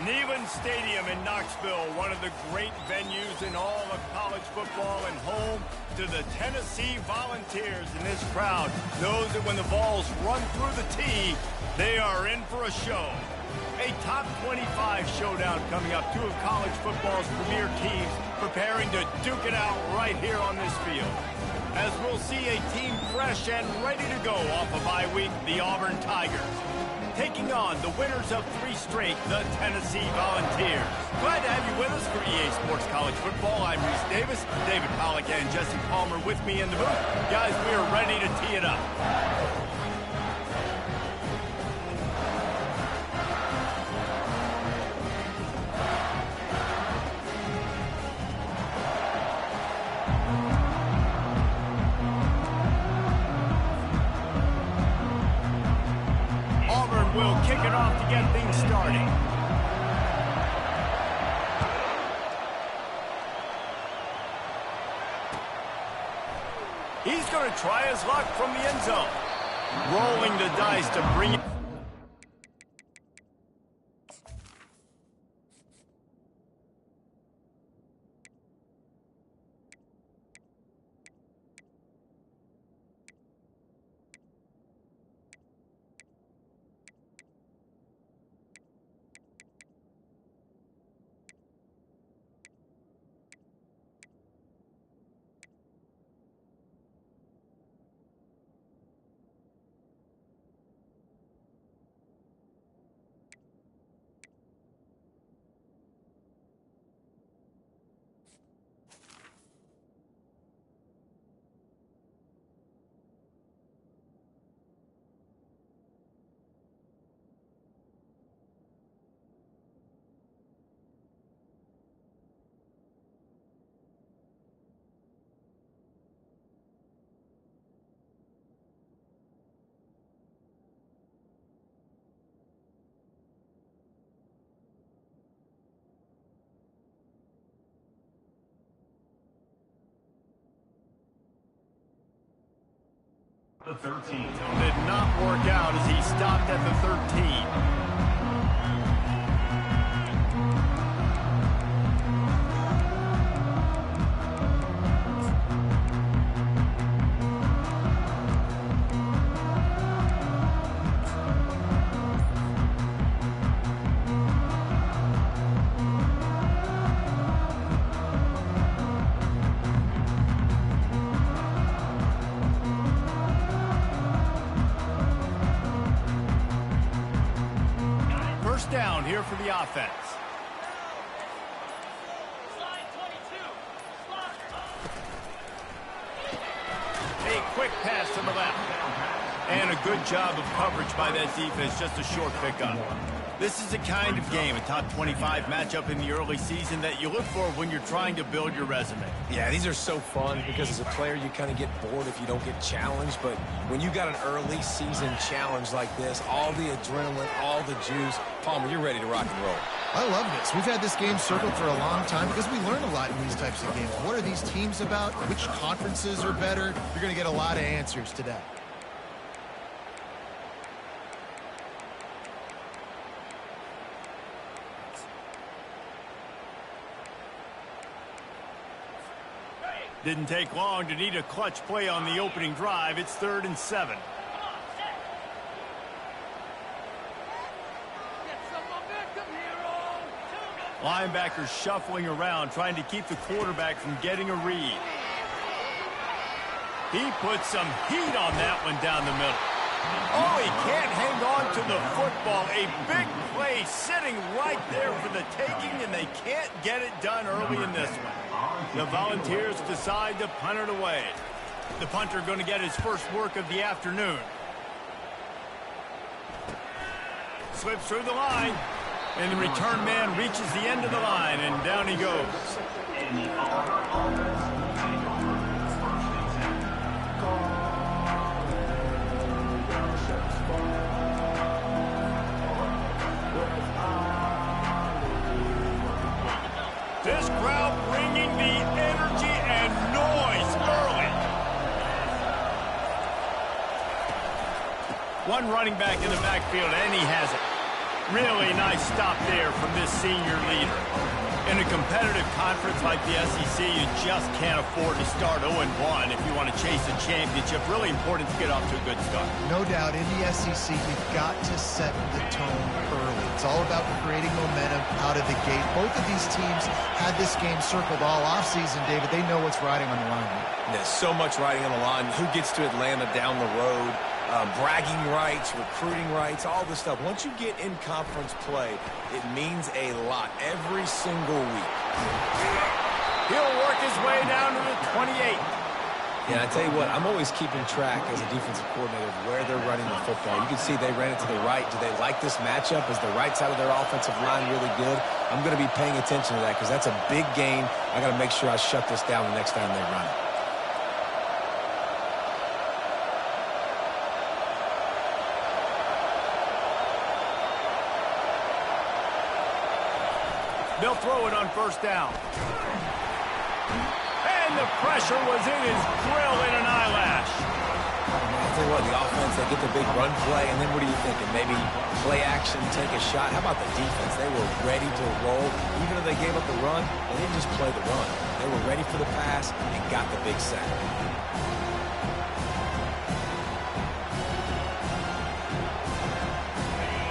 Neyland Stadium in Knoxville, one of the great venues in all of college football, and home to the Tennessee Volunteers. And this crowd knows that when the balls run through the tee, they are in for a show. A top 25 showdown coming up. Two of college football's premier teams preparing to duke it out right here on this field. As we'll see a team fresh and ready to go off a bye week, the Auburn Tigers, taking on the winners of 3 straight, the Tennessee Volunteers. Glad to have you with us for EA Sports College Football. I'm Reese Davis, David Pollack and Jesse Palmer with me in the booth. Guys, we are ready to tee it up. Will kick it off to get things started. He's going to try his luck from the end zone. Rolling the dice to bring it. The 13. Did not work out as he stopped at the 13. Down here for the offense. A quick pass to the left. And a good job of coverage by that defense. Just a short pickup. This is the kind of game, a top 25 matchup in the early season, that you look for when you're trying to build your resume. Yeah, these are so fun because as a player, you kind of get bored if you don't get challenged. But when you got an early season challenge like this, all the adrenaline, all the juice, Palmer, you're ready to rock and roll. I love this. We've had this game circled for a long time because we learn a lot in these types of games. What are these teams about? Which conferences are better? You're going to get a lot of answers today. Didn't take long to need a clutch play on the opening drive. It's 3rd and 7. Linebackers shuffling around, trying to keep the quarterback from getting a read. He put some heat on that one down the middle. Oh, he can't hang on to the football. A big play sitting right there for the taking, and they can't get it done early in this one. The Volunteers decide to punt it away. The punter going to get his first work of the afternoon. Slips through the line, and the return man reaches the end of the line, and down he goes. This crowd bringing the energy and noise early. One running back in the backfield, and he has it. Really nice stop there from this senior leader. In a competitive conference like the SEC, you just can't afford to start 0-1 if you want to chase a championship. Really important to get off to a good start. No doubt, in the SEC, you've got to set the tone early. It's all about creating momentum out of the gate. Both of these teams had this game circled all offseason, David. They know what's riding on the line here. There's so much riding on the line. Who gets to Atlanta down the road? Bragging rights, recruiting rights, all this stuff. Once you get in conference play, it means a lot every single week. He'll work his way down to the 28. Yeah, I tell you what, I'm always keeping track as a defensive coordinator of where they're running the football. You can see they ran it to the right. Do they like this matchup? Is the right side of their offensive line really good? I'm going to be paying attention to that because that's a big gain. I got to make sure I shut this down the next time they run it. They'll throw it on first down. And the pressure was in his grill in an eyelash. I'll tell you what, the offense, they get the big run play, and then what are you thinking? Maybe play action, take a shot. How about the defense? They were ready to roll. Even if they gave up the run, they didn't just play the run. They were ready for the pass and got the big sack.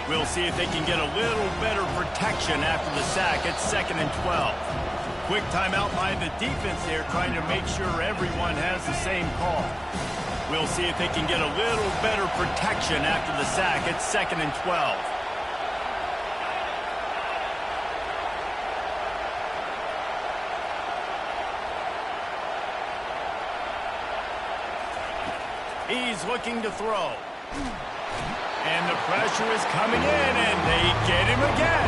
We'll see if they can get a little better protection after the sack. It's 2nd and 12. Quick timeout by the defense here, trying to make sure everyone has the same call. We'll see if they can get a little better protection after the sack. It's 2nd and 12. He's looking to throw. And the pressure is coming in, and they get him again.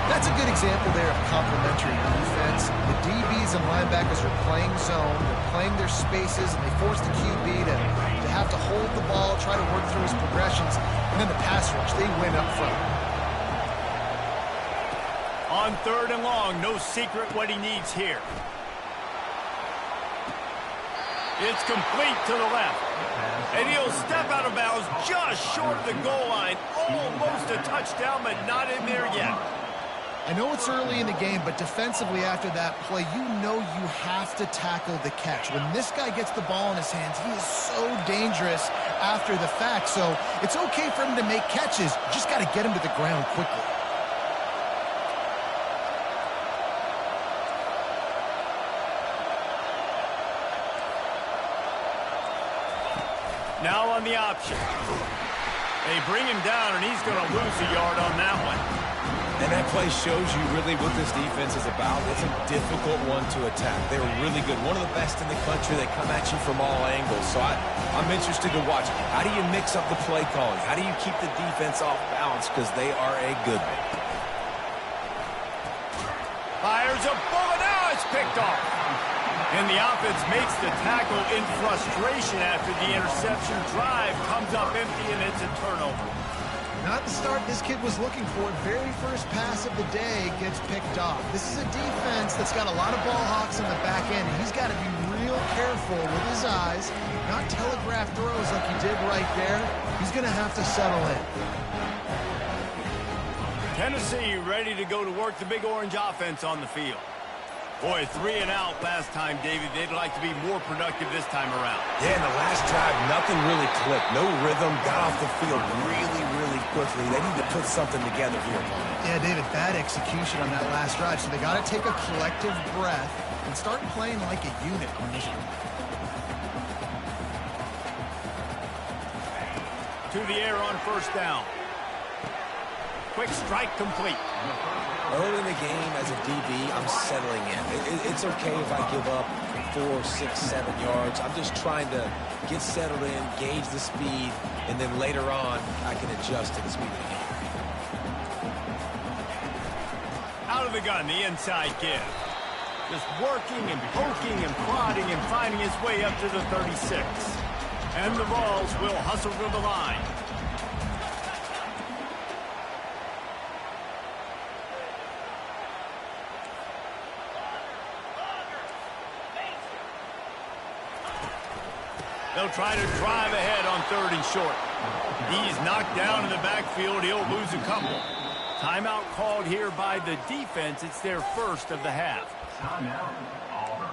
That's a good example there of complementary defense. The DBs and linebackers are playing zone, they're playing their spaces, and they force the QB to have to hold the ball, try to work through his progressions, and then the pass rush, they win up front. On 3rd and long, no secret what he needs here. It's complete to the left. And he'll step out of bounds just short of the goal line. Almost a touchdown, but not in there yet. I know it's early in the game, but defensively after that play, you know you have to tackle the catch. When this guy gets the ball in his hands, he is so dangerous after the fact. So it's okay for him to make catches. You just got to get him to the ground quickly. Now on the option. They bring him down, and he's going to lose a yard on that one. And that play shows you really what this defense is about. It's a difficult one to attack. They're really good. One of the best in the country. They come at you from all angles. So I'm interested to watch. How do you mix up the play calling? How do you keep the defense off balance? Because they are a good one. Fires a bullet. Now it's picked off. And the offense makes the tackle in frustration after the interception. Drive comes up empty, and it's a turnover. Not the start this kid was looking for. Very first pass of the day gets picked off. This is a defense that's got a lot of ball hawks on the back end, and he's got to be real careful with his eyes, not telegraph throws like he did right there. He's going to have to settle in. Tennessee ready to go to work the Big Orange offense on the field. Boy, 3 and out last time, David. They'd like to be more productive this time around. Yeah, in the last drive, nothing really clicked. No rhythm. Got off the field really, really quickly. They need to put something together here. Yeah, David, bad execution on that last drive. So they got to take a collective breath and start playing like a unit on this one. To the air on first down. Quick strike complete. Early in the game, as a DB, I'm settling in. It's okay if I give up 4, 6, 7 yards. I'm just trying to get settled in, gauge the speed, and then later on, I can adjust to the speed of the game. Out of the gun, the inside give. Just working and poking and prodding and finding his way up to the 36. And the Vols will hustle to the line. They'll try to drive ahead on 3rd and short. He's knocked down in the backfield. He'll lose a couple. Timeout called here by the defense. It's their first of the half. Timeout, Auburn.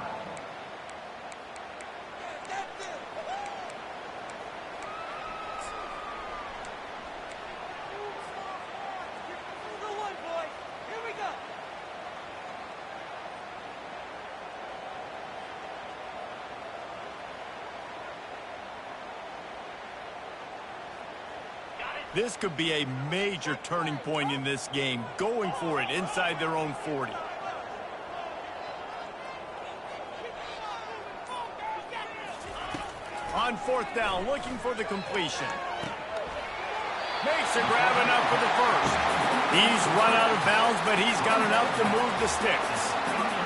This could be a major turning point in this game, going for it inside their own 40. On fourth down, looking for the completion. Makes a grab enough for the first. He's run out of bounds, but he's got enough to move the sticks.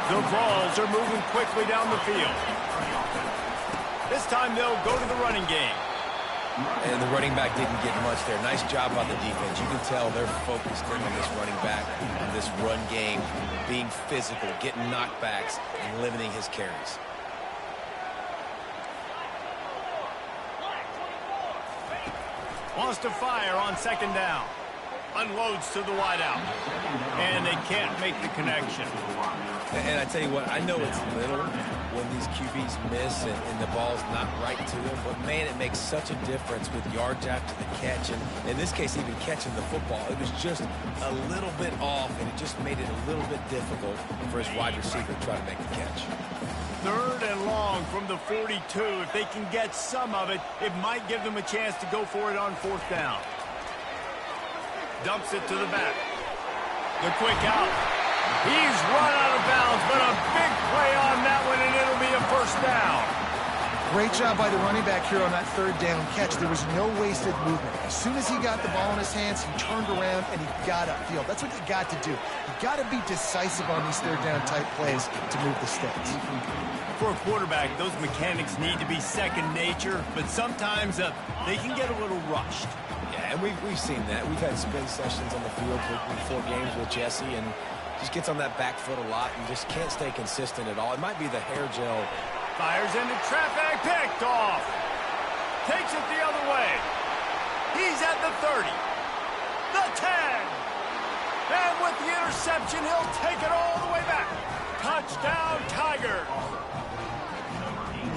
The Vols are moving quickly down the field. This time they'll go to the running game. And the running back didn't get much there. Nice job by the defense. You can tell they're focused in on this running back, on this run game, being physical, getting knockbacks, and limiting his carries. Wants to fire on second down. Unloads to the wideout. And they can't make the connection. And I tell you what, I know it's little when these QBs miss and the ball's not right to them, but man, it makes such a difference with yards after the catch, and in this case, even catching the football. It was just a little bit off, and it just made it a little bit difficult for his wide receiver to try to make the catch. Third and long from the 42. If they can get some of it, it might give them a chance to go for it on fourth down. Dumps it to the back. The quick out. He's run out of bounds, but a big play on that one, and it'll be a first down. Great job by the running back here on that third down catch. There was no wasted movement. As soon as he got the ball in his hands, he turned around and he got upfield. That's what you got to do. You got to be decisive on these third down type plays to move the sticks. For a quarterback, those mechanics need to be second nature, but sometimes they can get a little rushed. Yeah, and we've seen that. We've had spin sessions on the field before games with Jesse, and just gets on that back foot a lot and just can't stay consistent at all. It might be the hair gel. Fires into traffic, picked off. Takes it the other way. He's at the 30. The 10. And with the interception, he'll take it all the way back. Touchdown, Tigers.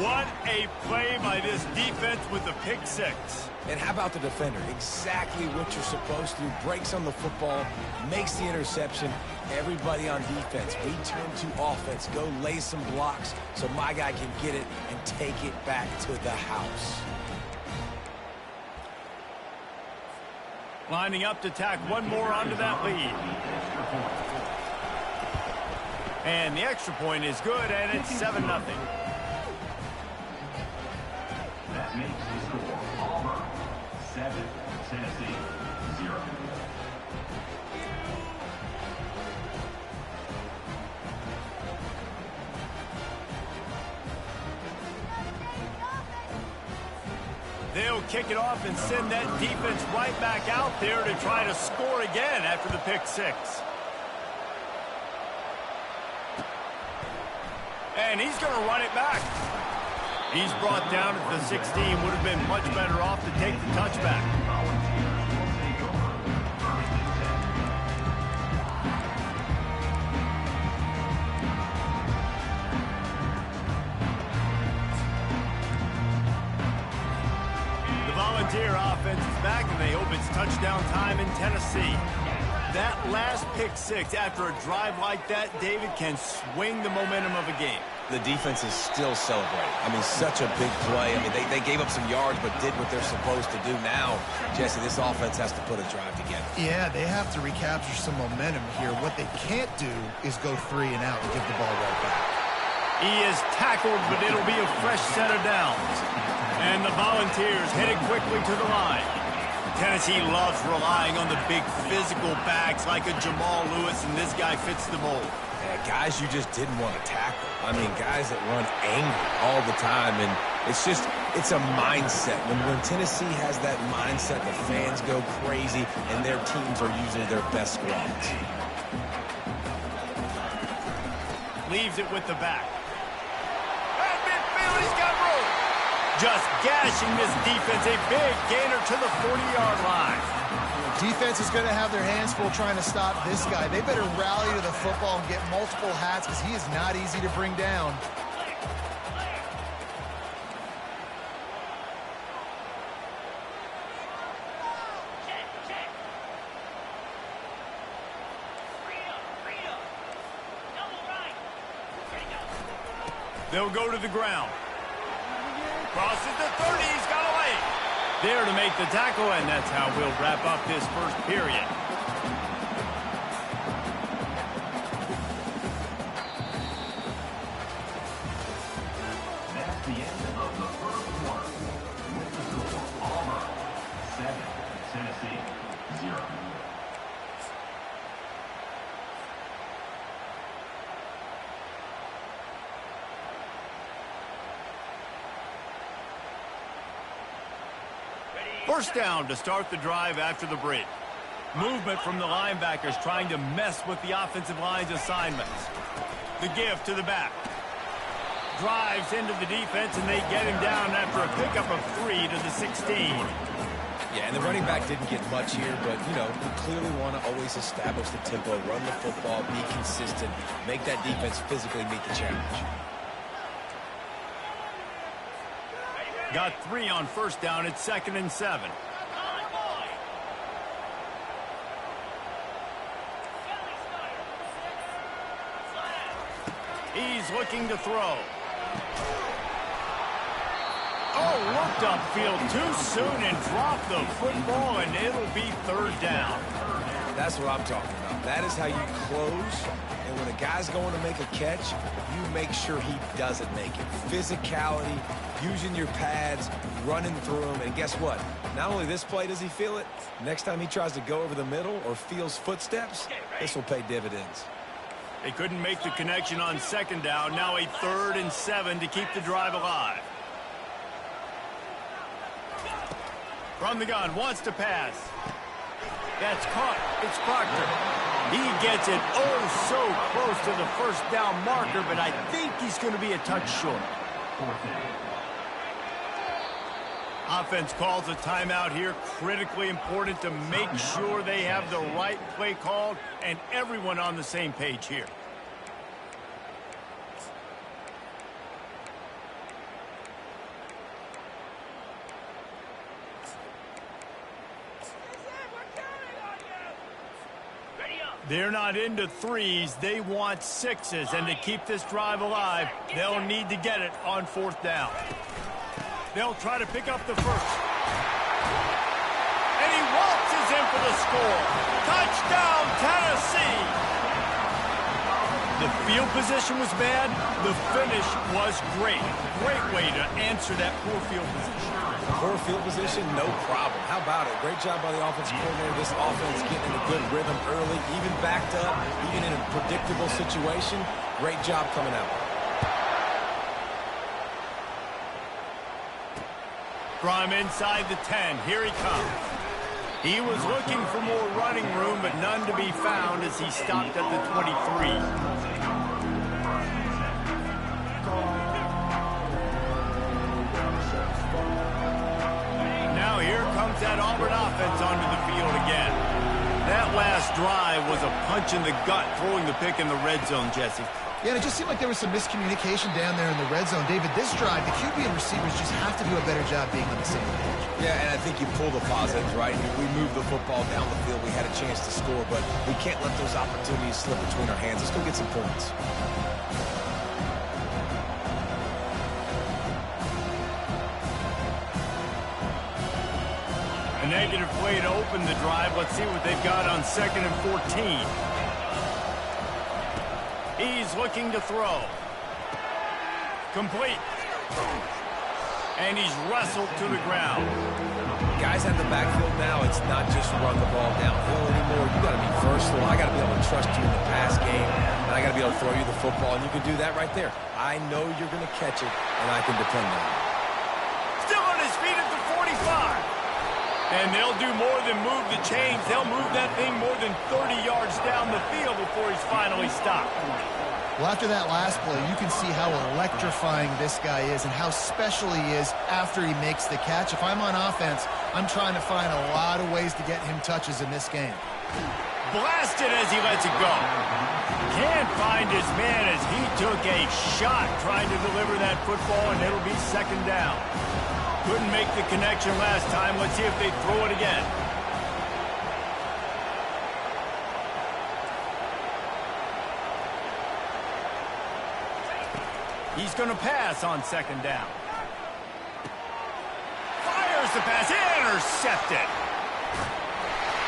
What a play by this defense with the pick six. And how about the defender? Exactly what you're supposed to do. Breaks on the football, makes the interception. Everybody on defense, we turn to offense. Go lay some blocks so my guy can get it and take it back to the house. Lining up to tack one more onto that lead. And the extra point is good, and it's 7-0. That makes the score Auburn 7, Tennessee 0. They'll kick it off and send that defense right back out there to try to score again after the pick six. And he's going to run it back. He's brought down at the 16. Would have been much better off to take the touchback. The Volunteer offense is back, and they hope it's touchdown time in Tennessee. That last pick six after a drive like that, David, can swing the momentum of a game. The defense is still celebrating. I mean, such a big play. I mean, they gave up some yards but did what they're supposed to do. Now, Jesse, this offense has to put a drive together. Yeah, they have to recapture some momentum here. What they can't do is go 3 and out and give the ball right back. He is tackled, but it'll be a fresh set of downs. And the Volunteers headed quickly to the line. Tennessee loves relying on the big physical backs like a Jamal Lewis, and this guy fits the mold. Yeah, guys you just didn't want to tackle. I mean, guys that run angry all the time, and it's a mindset. When Tennessee has that mindset, the fans go crazy, and their teams are usually their best squads. Leaves it with the back. And midfield, he's got room. Just gashing this defense. A big gainer to the 40-yard line. Defense is going to have their hands full trying to stop this guy. They better rally to the football and get multiple hats because he is not easy to bring down. They'll go to the ground. Crosses the 30. He's got away. There to make the tackle, and that's how we'll wrap up this first period. That's the end of the first quarter. With the score, Auburn 7, Tennessee 0. First down to start the drive after the break. Movement from the linebackers trying to mess with the offensive line's assignments. The give to the back. Drives into the defense, and they get him down after a pickup of 3 to the 16. Yeah, and the running back didn't get much here, but, you know, you clearly want to always establish the tempo, run the football, be consistent, make that defense physically meet the challenge. Got 3 on first down. It's 2nd and 7. He's looking to throw. Oh, looked upfield too soon and dropped the football, and it'll be 3rd down. That's what I'm talking about. That is how you close. And when a guy's going to make a catch, you make sure he doesn't make it. Physicality, using your pads, running through them. And guess what? Not only this play does he feel it, next time he tries to go over the middle or feels footsteps, this will pay dividends. They couldn't make the connection on 2nd down. Now a 3rd and 7 to keep the drive alive. From the gun, wants to pass. That's caught. It's Proctor. He gets it oh so close to the first down marker, but I think he's going to be a touch short. Offense calls a timeout here. Critically important to make sure they have the right play called and everyone on the same page here. They're not into 3s. They want 6s. And to keep this drive alive, they'll need to get it on 4th down. They'll try to pick up the first. And he waltzes in for the score. Touchdown, Tennessee. The field position was bad. The finish was great. Great way to answer that poor field position. Poor field position, no problem. How about it? Great job by the offensive coordinator. This offense getting in a good rhythm early, even backed up, even in a predictable situation. Great job coming out. From inside the 10, here he comes. He was looking for more running room, but none to be found as he stopped at the 23. Now here comes that Auburn offense onto the field again. That last drive was a punch in the gut, throwing the pick in the red zone, Jesse. Yeah, and it just seemed like there was some miscommunication down there in the red zone. David, this drive, the QB and receivers just have to do a better job being on the same page. Yeah, and I think you pull the positives, right? We moved the football down the field. We had a chance to score, but we can't let those opportunities slip between our hands. Let's go get some points. A negative play to open the drive. Let's see what they've got on 2nd and 14. He's looking to throw. Complete. And he's wrestled to the ground. Guys at the backfield now, it's not just run the ball downhill anymore. You got to be versatile. I got to be able to trust you in the pass game, and I got to be able to throw you the football, and you can do that right there. I know you're going to catch it, and I can depend on it. Still on his feet at the 45. And they'll do more than move the chains. They'll move that thing more than 30 yards down the field before he's finally stopped. Well, after that last play, you can see how electrifying this guy is and how special he is after he makes the catch. If I'm on offense, I'm trying to find a lot of ways to get him touches in this game. Blasted as he lets it go. Can't find his man as he took a shot trying to deliver that football, and it'll be second down. Couldn't make the connection last time. Let's see if they throw it again. He's going to pass on second down. Fires the pass. Intercepted.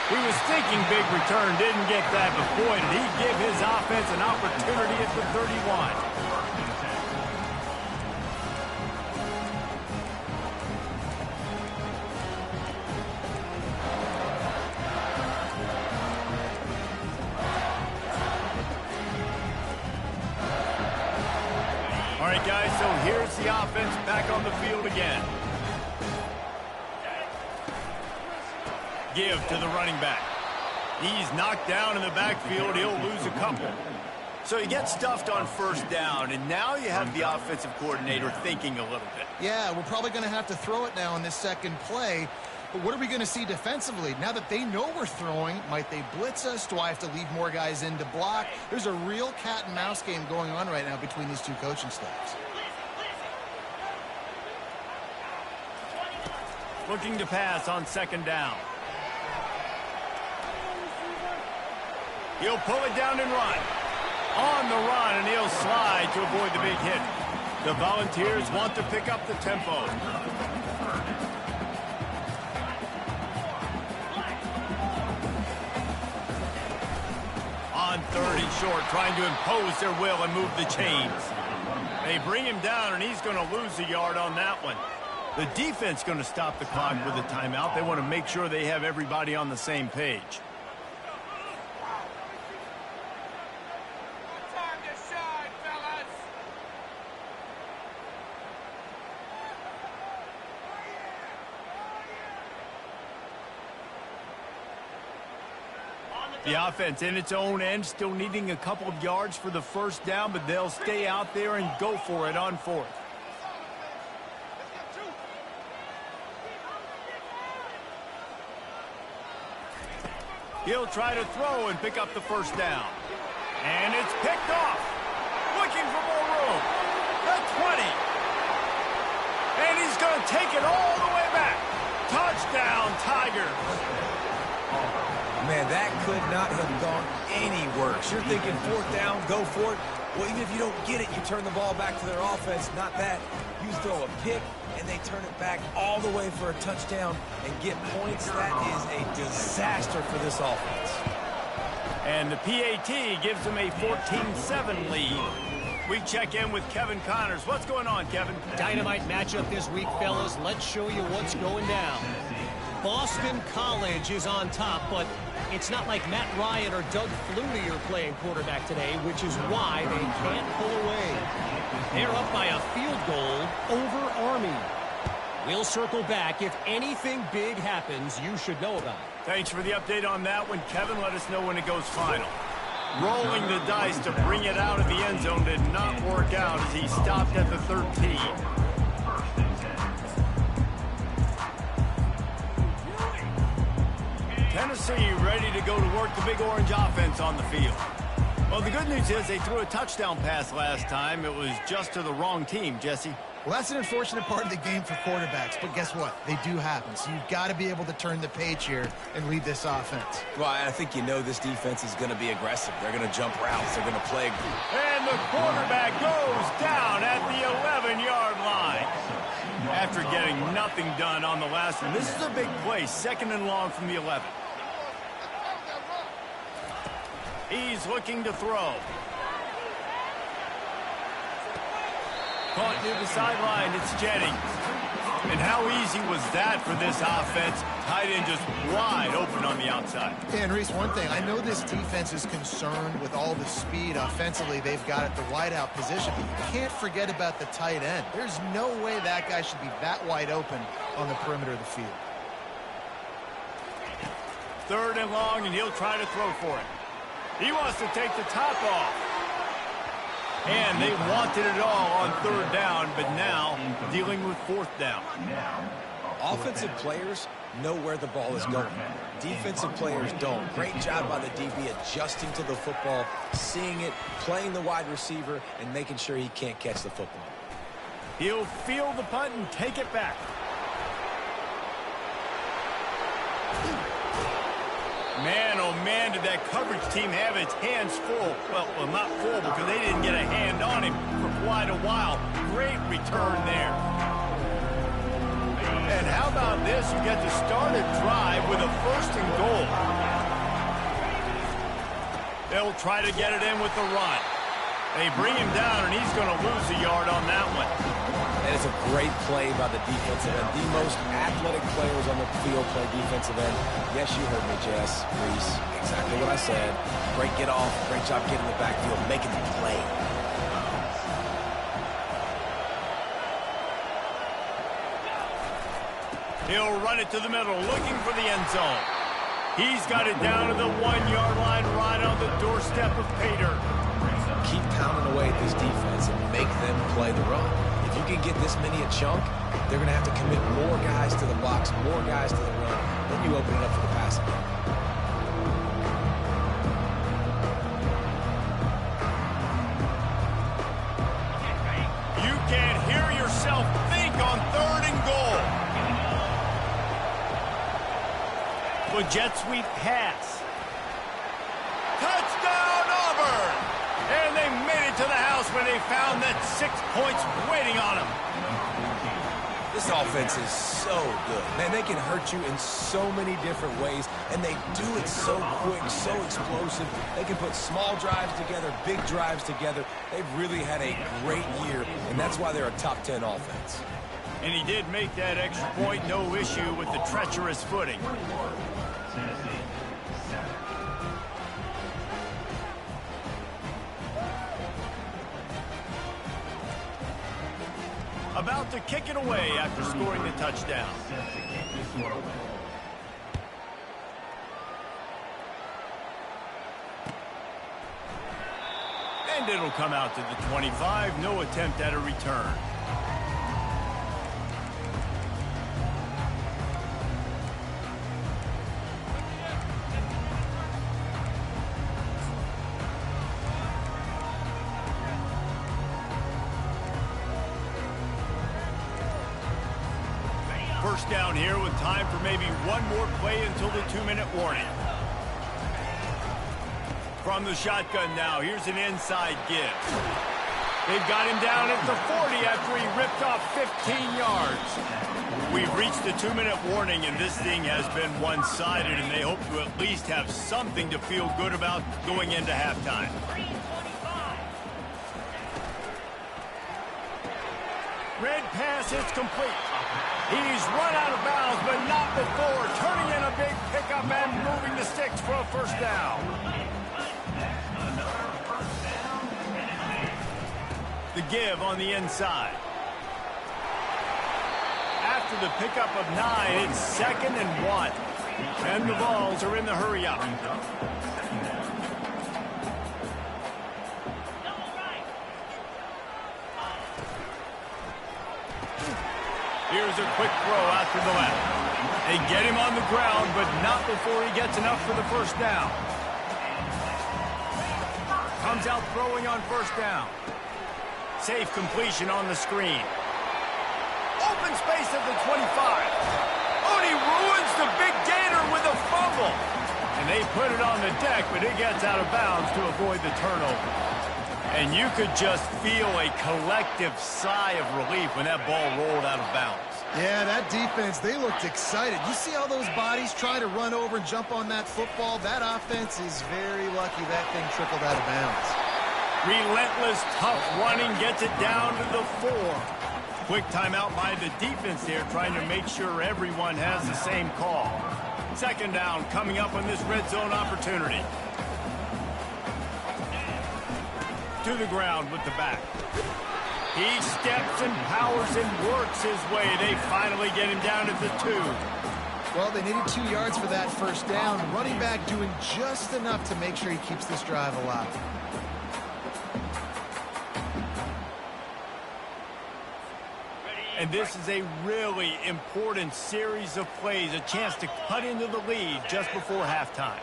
He was thinking big return, didn't get that, but boy, did he give his offense an opportunity at the 31. All right, guys, so here's the offense back on the field again. Give to the running back. He's knocked down in the backfield. He'll lose a couple. So he gets stuffed on first down, and now you have the offensive coordinator thinking a little bit. Yeah, we're probably going to have to throw it now in this second play. But what are we going to see defensively? Now that they know we're throwing, might they blitz us? Do I have to leave more guys in to block? There's a real cat and mouse game going on right now between these two coaching staffs. Looking to pass on second down. He'll pull it down and run. On the run, and he'll slide to avoid the big hit. The Volunteers want to pick up the tempo. On third and short, trying to impose their will and move the chains. They bring him down, and he's going to lose a yard on that one. The defense going to stop the clock with a timeout. They want to make sure they have everybody on the same page. The offense in its own end, still needing a couple of yards for the first down, but they'll stay out there and go for it on fourth. He'll try to throw and pick up the first down. And it's picked off. Looking for more room. The 20. And he's going to take it all the way back. Touchdown, Tigers. Man, that could not have gone any worse. You're thinking fourth down, go for it. Well, even if you don't get it, you turn the ball back to their offense. Not that. You throw a pick, and they turn it back all the way for a touchdown and get points. That is a disaster for this offense. And the PAT gives them a 14-7 lead. We check in with Kevin Connors. What's going on, Kevin? Dynamite matchup this week, fellas. Let's show you what's going down. Boston College is on top, but it's not like Matt Ryan or Doug Flutie are playing quarterback today, which is why they can't pull away. They're up by a field goal over Army. We'll circle back. If anything big happens, you should know about it. Thanks for the update on that one, Kevin. Let us know when it goes final. Rolling the dice to bring it out of the end zone did not work out as he stopped at the 13. Tennessee ready to go to work the Big Orange offense on the field. Well, the good news is they threw a touchdown pass last time. It was just to the wrong team, Jesse. Well, that's an unfortunate part of the game for quarterbacks, but guess what? They do happen. So you've got to be able to turn the page here and lead this offense. Well, I think you know this defense is going to be aggressive. They're going to jump routes. They're going to play. And the quarterback goes down at the 11-yard line. After getting nothing done on the last one, this is a big play, second and long from the 11. He's looking to throw. Caught near the sideline, it's Jennings. And how easy was that for this offense? Tight end just wide open on the outside. And Reese, one thing, I know this defense is concerned with all the speed offensively they've got at the wideout position, but you can't forget about the tight end. There's no way that guy should be that wide open on the perimeter of the field. Third and long, and he'll try to throw for it. He wants to take the top off. And they wanted it all on third down, but now dealing with fourth down. Offensive players know where the ball is going. Defensive players don't. Great job by the DB adjusting to the football, seeing it, playing the wide receiver, and making sure he can't catch the football. He'll field the punt and take it back. Man, oh man, did that coverage team have its hands full. Well, not full because they didn't get a hand on him for quite a while. Great return there. And how about this? You get to start a drive with a 1st and goal. They'll try to get it in with the run. They bring him down, and he's going to lose a yard on that one. And it's a great play by the defensive end. The most athletic players on the field play defensive end. Yes, you heard me, Jess, Reese. Exactly what I said. Great get off. Great job getting the backfield, making the play. He'll run it to the middle, looking for the end zone. He's got it down to the 1-yard line, right on the doorstep of Pater. Keep pounding away at this defense and make them play the run. If you can get this many a chunk, they're going to have to commit more guys to the box, more guys to the run. Then you open it up for the passing. You can't hear yourself think on 3rd and goal. The jet sweep pass. Touchdown, Auburn! And they made it to the house when they found that 6 points waiting on them. This offense is so good. Man, they can hurt you in so many different ways, and they do it so quick, so explosive. They can put small drives together, big drives together. They've really had a great year, and that's why they're a top 10 offense. And he did make that extra point, no issue with the treacherous footing. About to kick it away after scoring the touchdown. And it'll come out to the 25. No attempt at a return. First down here with time for maybe one more play until the 2-minute warning. From the shotgun now, here's an inside give. They've got him down at the 40 after he ripped off 15 yards. We've reached the 2-minute warning, and this thing has been one-sided, and they hope to at least have something to feel good about going into halftime. Red pass, it's complete. He's run out of bounds, but not before turning in a big pickup and moving the sticks for a first down. The give on the inside. After the pickup of 9, it's 2nd and 1. And the Vols are in the hurry-up. Here's a quick throw out to the left. They get him on the ground, but not before he gets enough for the first down. Comes out throwing on first down. Safe completion on the screen. Open space at the 25. Oh, and he ruins the big gator with a fumble. And they put it on the deck, but it gets out of bounds to avoid the turnover. And you could just feel a collective sigh of relief when that ball rolled out of bounds. Yeah, that defense, they looked excited. You see all those bodies try to run over and jump on that football? That offense is very lucky that thing trickled out of bounds. Relentless, tough running gets it down to the 4. Quick timeout by the defense there, trying to make sure everyone has the same call. 2nd down coming up on this red zone opportunity. To the ground with the back. He steps and powers and works his way. They finally get him down at the 2. Well, they needed 2 yards for that first down. Running back doing just enough to make sure he keeps this drive alive. And this is a really important series of plays, a chance to cut into the lead just before halftime.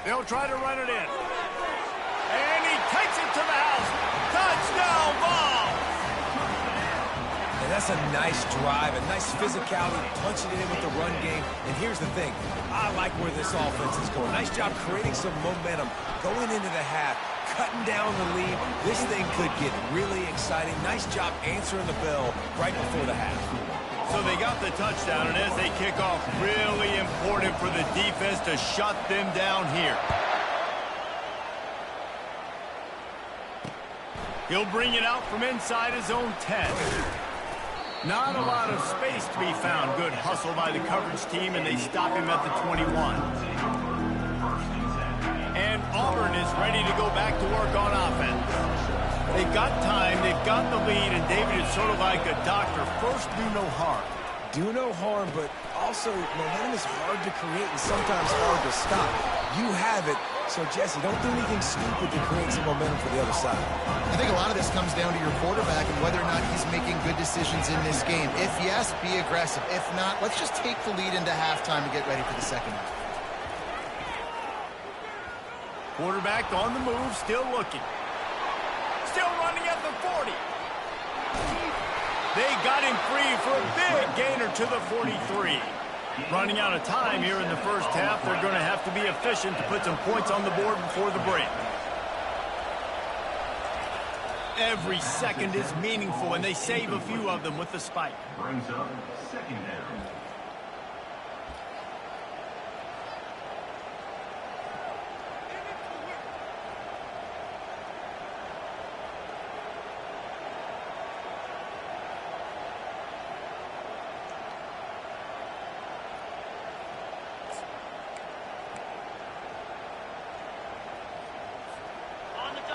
They'll try to run it in. And he takes it to the house. Touchdown ball! And that's a nice drive, a nice physicality, punching it in with the run game. And here's the thing. I like where this offense is going. Nice job creating some momentum, going into the half, cutting down the lead. This thing could get really exciting. Nice job answering the bell right before the half. So they got the touchdown, and as they kick off, really important for the defense to shut them down here. He'll bring it out from inside his own 10. Not a lot of space to be found. Good hustle by the coverage team, and they stop him at the 21. And Auburn is ready to go back to work on offense. They've got time, they've got the lead, and David is sort of like a doctor. First, do no harm. Do no harm, but also momentum is hard to create and sometimes hard to stop. You have it, so Jesse, don't do anything stupid to create some momentum for the other side. I think a lot of this comes down to your quarterback and whether or not he's making good decisions in this game. If yes, be aggressive. If not, let's just take the lead into halftime and get ready for the second half. Quarterback on the move, still looking. Still running at the 40. They got him free for a big gainer to the 43. Running out of time here in the first half. They're going to have to be efficient to put some points on the board before the break. Every second is meaningful, and they save a few of them with the spike. Brings up second down.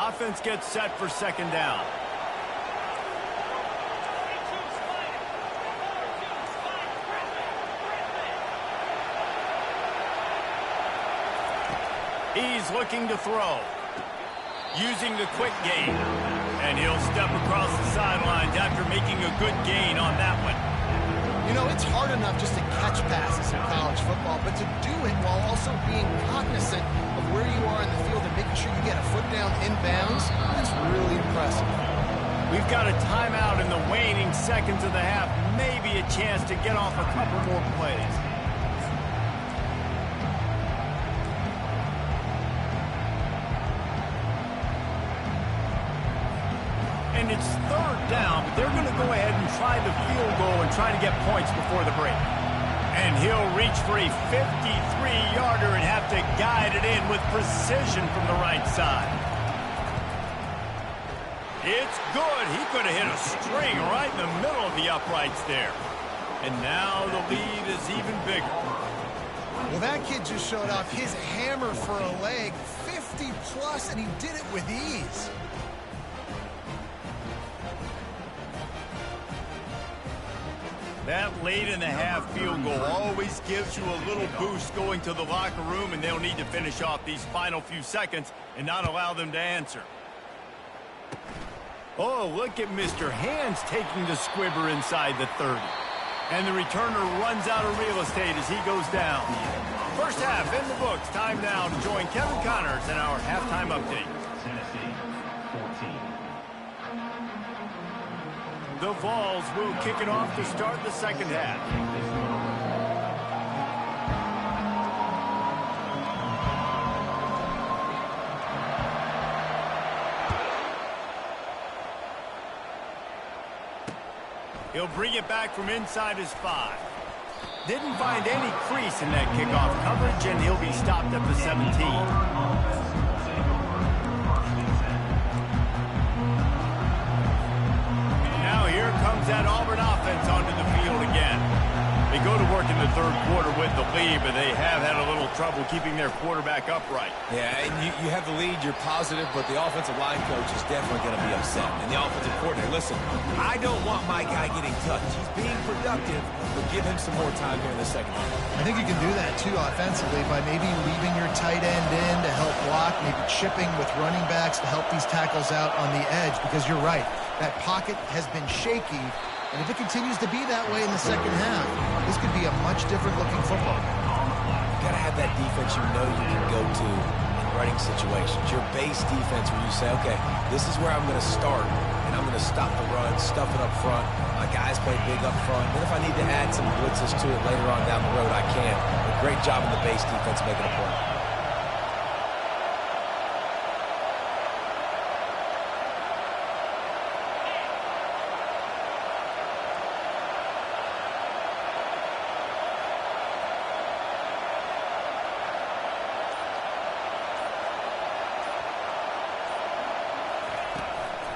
Offense gets set for second down. He's looking to throw. Using the quick gain. And he'll step across the sidelines after making a good gain on that one. You know, it's hard enough just to catch passes in college football, but to do it while also being cognizant of where you are in the field and making sure you get a foot down inbounds, that's really impressive. We've got a timeout in the waning seconds of the half. Maybe a chance to get off a couple more plays. And it's third down, but they're going to go ahead and try the field goal and try to get points before the break. And he'll reach for a 53-yarder and have to guide it in with precision from the right side. It's good. He could have hit a string right in the middle of the uprights there. And now the lead is even bigger. Well, that kid just showed off his hammer for a leg, 50-plus, and he did it with ease. That late in the half field goal always gives you a little boost going to the locker room, and they'll need to finish off these final few seconds and not allow them to answer. Oh, look at Mr. Hands taking the squibber inside the 30. And the returner runs out of real estate as he goes down. First half in the books. Time now to join Kevin Connors in our halftime update. Tennessee, 14. The Vols will kick it off to start the second half. He'll bring it back from inside his 5. Didn't find any crease in that kickoff coverage, and he'll be stopped at the 17. Here comes that Auburn offense onto the field again. They go to work in the third quarter with the lead, but they have had a little trouble keeping their quarterback upright. Yeah, and you have the lead, you're positive, but the offensive line coach is definitely going to be upset. And the offensive coordinator, listen, I don't want my guy getting touched. He's being productive, but give him some more time here in the second half. I think you can do that, too, offensively, by maybe leaving your tight end in to help block, maybe chipping with running backs to help these tackles out on the edge, because you're right. That pocket has been shaky. And if it continues to be that way in the second half, this could be a much different looking football game. You got to have that defense you know you can go to in running situations. Your base defense where you say, okay, this is where I'm going to start, and I'm going to stop the run, stuff it up front. My guys play big up front. Then if I need to add some blitzes to it later on down the road, I can. But great job in the base defense making a play.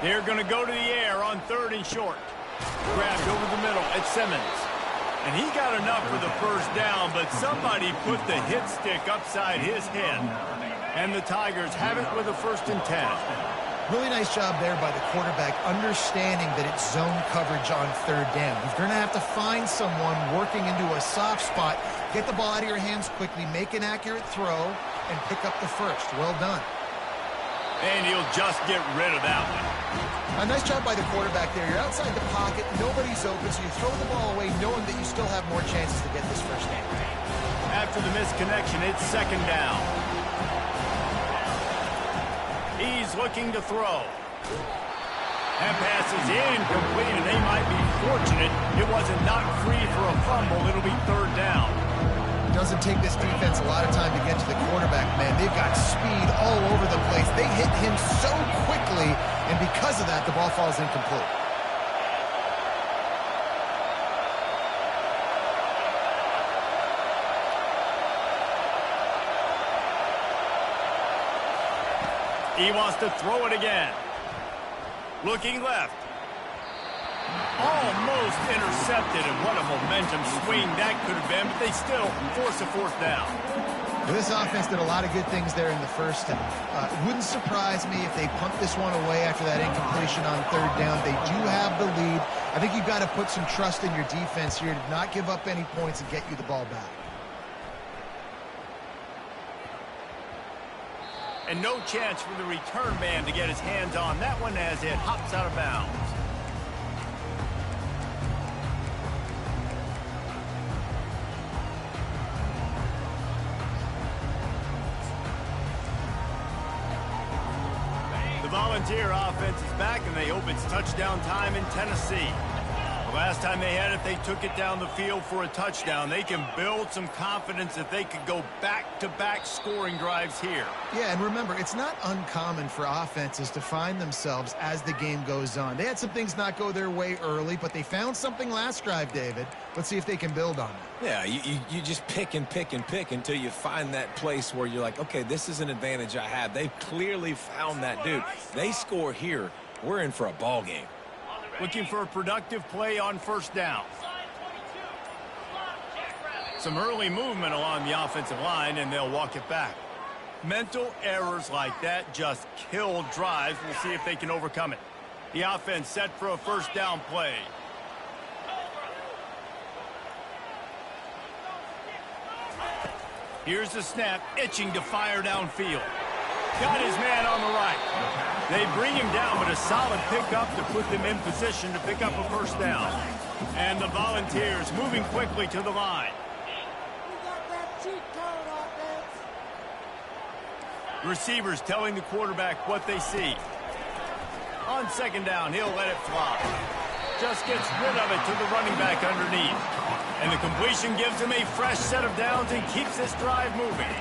They're going to go to the air on 3rd and short. Grabbed over the middle at Simmons. And he got enough for the first down, but somebody put the hit stick upside his head. And the Tigers have it with a 1st and 10. Really nice job there by the quarterback, understanding that it's zone coverage on 3rd down. You're going to have to find someone working into a soft spot, get the ball out of your hands quickly, make an accurate throw, and pick up the first. Well done. And he'll just get rid of that one. A nice job by the quarterback there. You're outside the pocket, nobody's open, so you throw the ball away knowing that you still have more chances to get this first down. After the misconnection, it's 2nd down. He's looking to throw. That pass is incomplete, and they might be fortunate it wasn't knocked free for a fumble. It'll be 3rd down. Doesn't take this defense a lot of time to get to the quarterback, man. They've got speed all over the place. They hit him so quickly, and because of that, the ball falls incomplete. He wants to throw it again. Looking left. Almost intercepted, and what a momentum swing that could have been, but they still force a 4th down. This offense did a lot of good things there in the first half. It wouldn't surprise me if they punt this one away after that incompletion on 3rd down. They do have the lead. I think you've got to put some trust in your defense here to not give up any points and get you the ball back. And no chance for the return man to get his hands on that one as it hops out of bounds. The Volunteer offense is back, and they hope it's touchdown time in Tennessee. The last time they had it, they took it down the field for a touchdown. They can build some confidence that they could go back-to-back scoring drives here. Yeah, and remember, it's not uncommon for offenses to find themselves as the game goes on. They had some things not go their way early, but they found something last drive, David. Let's see if they can build on it. Yeah, you just pick and pick and pick until you find that place where you're like, okay, this is an advantage I have. They've clearly found that, dude. They score here, we're in for a ball game. Looking for a productive play on 1st down. Some early movement along the offensive line, and they'll walk it back. Mental errors like that just kill drives. We'll see if they can overcome it. The offense set for a 1st down play. Here's the snap, itching to fire downfield. Got his man on the right. They bring him down, but a solid pickup to put them in position to pick up a 1st down. And the Volunteers moving quickly to the line. Receivers telling the quarterback what they see. On 2nd down, he'll let it fly. Just gets rid of it to the running back underneath. And the completion gives him a fresh set of downs and keeps this drive moving.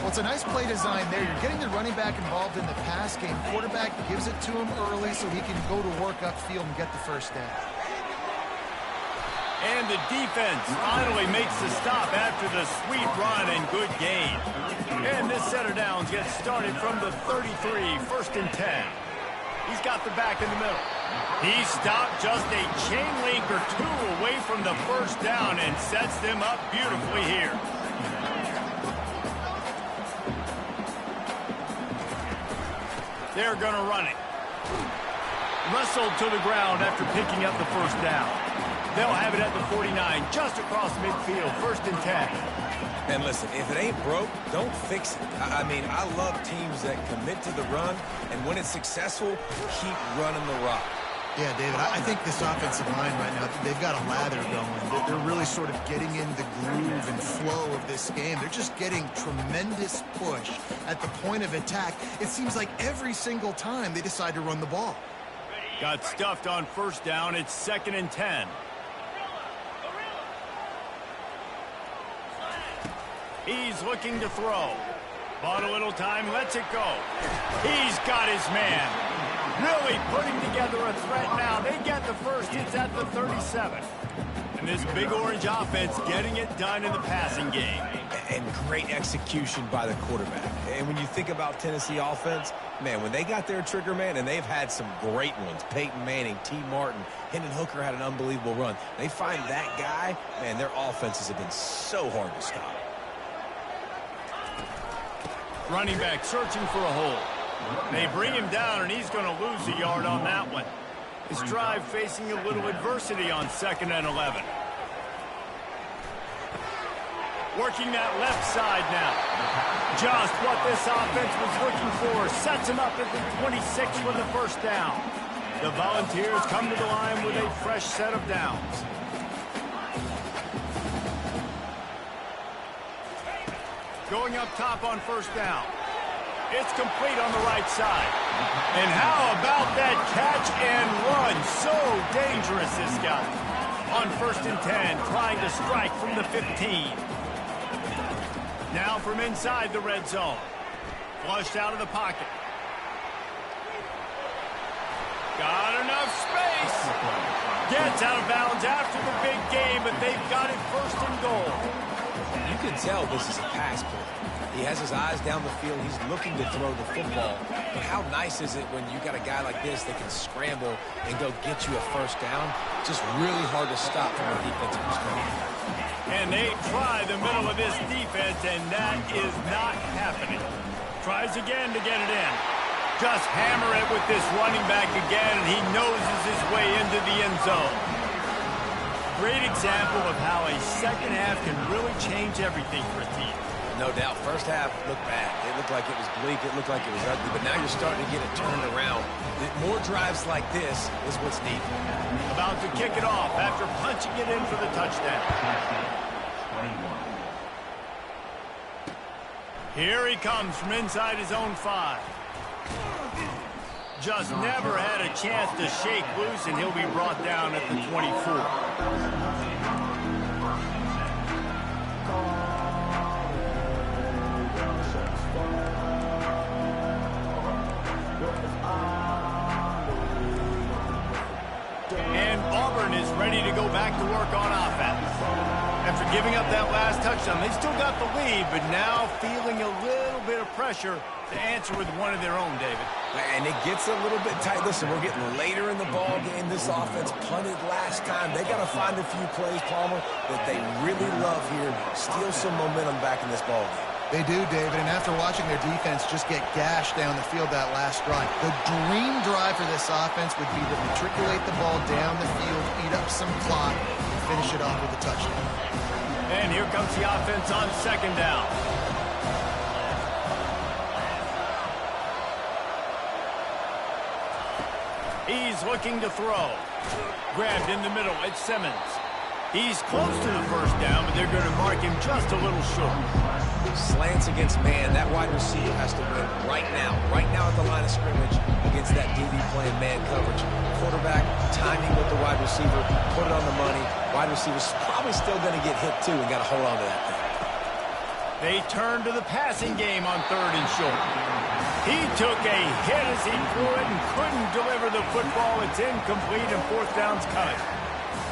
Well, it's a nice play design there. You're getting the running back involved in the pass game. Quarterback gives it to him early so he can go to work upfield and get the 1st down. And the defense finally makes the stop after the sweet run and good gain. And this set of downs gets started from the 33, 1st and 10. He's got the back in the middle. He stopped just a chain link or two away from the first down and sets them up beautifully here. They're going to run it. Wrestled to the ground after picking up the first down. They'll have it at the 49, just across midfield, 1st and 10. And listen, if it ain't broke, don't fix it. I mean, I love teams that commit to the run, and when it's successful, keep running the rock. Yeah, David, I think this offensive line right now, they've got a lather going. They're really sort of getting in the groove and flow of this game. They're just getting tremendous push at the point of attack. It seems like every single time they decide to run the ball. Got stuffed on first down. It's 2nd and 10. He's looking to throw. Bought a little time, lets it go. He's got his man. Really putting together a threat now. They get the first. It's at the 37. And this big orange offense getting it done in the passing game. And great execution by the quarterback. And when you think about Tennessee offense, man, when they got their trigger man, and they've had some great ones, Peyton Manning, T. Martin, Hendon Hooker had an unbelievable run. They find that guy, man, their offenses have been so hard to stop. Running back searching for a hole. They bring him down, and he's going to lose a yard on that one. His drive facing a little adversity on 2nd and 11. Working that left side now. Just what this offense was looking for. Sets him up at the 26 for the first down. The Volunteers come to the line with a fresh set of downs. Going up top on first down. It's complete on the right side. And how about that catch and run? So dangerous, this guy. On 1st and 10, trying to strike from the 15. Now from inside the red zone. Flushed out of the pocket. Got enough space. Gets out of bounds after the big game, but they've got it 1st and goal. You can tell this is a pass play. He has his eyes down the field. He's looking to throw the football. But how nice is it when you got a guy like this that can scramble and go get you a first down? Just really hard to stop from a defensive perspective. And they try the middle of this defense, and that is not happening. Tries again to get it in. Just hammer it with this running back again, and he noses his way into the end zone. Great example of how a second half can really change everything for a team. No doubt. First half looked bad. It looked like it was bleak. It looked like it was ugly. But now you're starting to get it turned around. More drives like this is what's needed. About to kick it off after punching it in for the touchdown. Here he comes from inside his own 5. Just never had a chance to shake loose, and he'll be brought down at the 24. And Auburn is ready to go back to work on offense. After giving up that last touchdown, they still got the lead, but now feeling a little bit of pressure to answer with one of their own, David. And it gets a little bit tight. Listen, we're getting later in the ball game. This offense punted last time. They got to find a few plays, Palmer, that they really love here. Steal some momentum back in this ball game. They do, David, and after watching their defense just get gashed down the field that last drive, the dream drive for this offense would be to matriculate the ball down the field, eat up some clock, and finish it off with a touchdown. And here comes the offense on 2nd down. He's looking to throw. Grabbed in the middle, it's Simmons. He's close to the first down, but they're going to mark him just a little short. Slants against man. That wide receiver has to win right now at the line of scrimmage against that DB playing man coverage. Quarterback, timing with the wide receiver, put it on the money. Wide receiver's probably still going to get hit too and got to hold on to that thing. They turn to the passing game on 3rd and short. He took a hit as he threw it and couldn't deliver the football. It's incomplete and 4th down's cut.